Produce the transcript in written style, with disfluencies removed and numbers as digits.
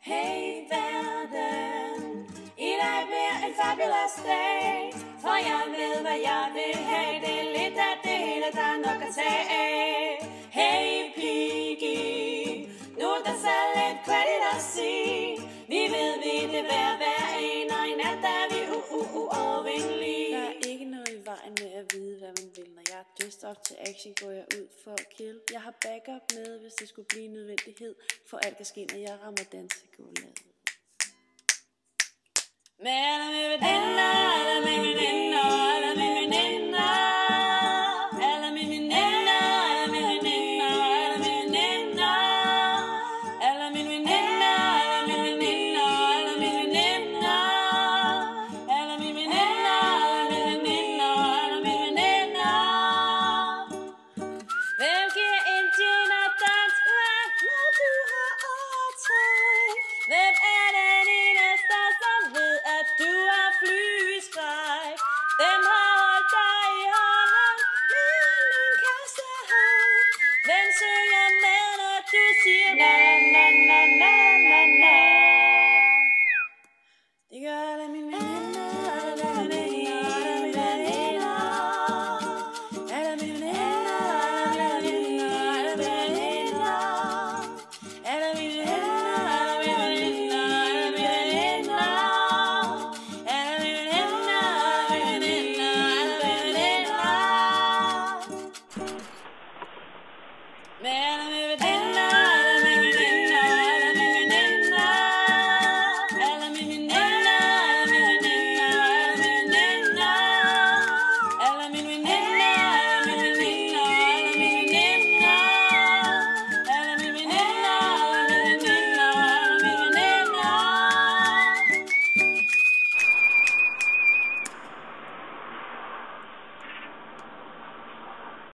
Hey verden, i dag bliver en fabulous dag, for jeg ved hvad jeg vil have, det er lidt af det hele, der er nok at tage af. Hey Piggy, nu er der så lidt credit at sige, vi ved det hver en, og i nat er vi uovervindelige. Der er ikke noget i vejen med at vide hvad man vil, når jeg er dyst op til action, går jeg ud for at kill. Jeg har backup med, hvis det skulle blive nødvendighed, for alt kan ske, når jeg rammer dansegulvet. Men med veninder, eller med veninder,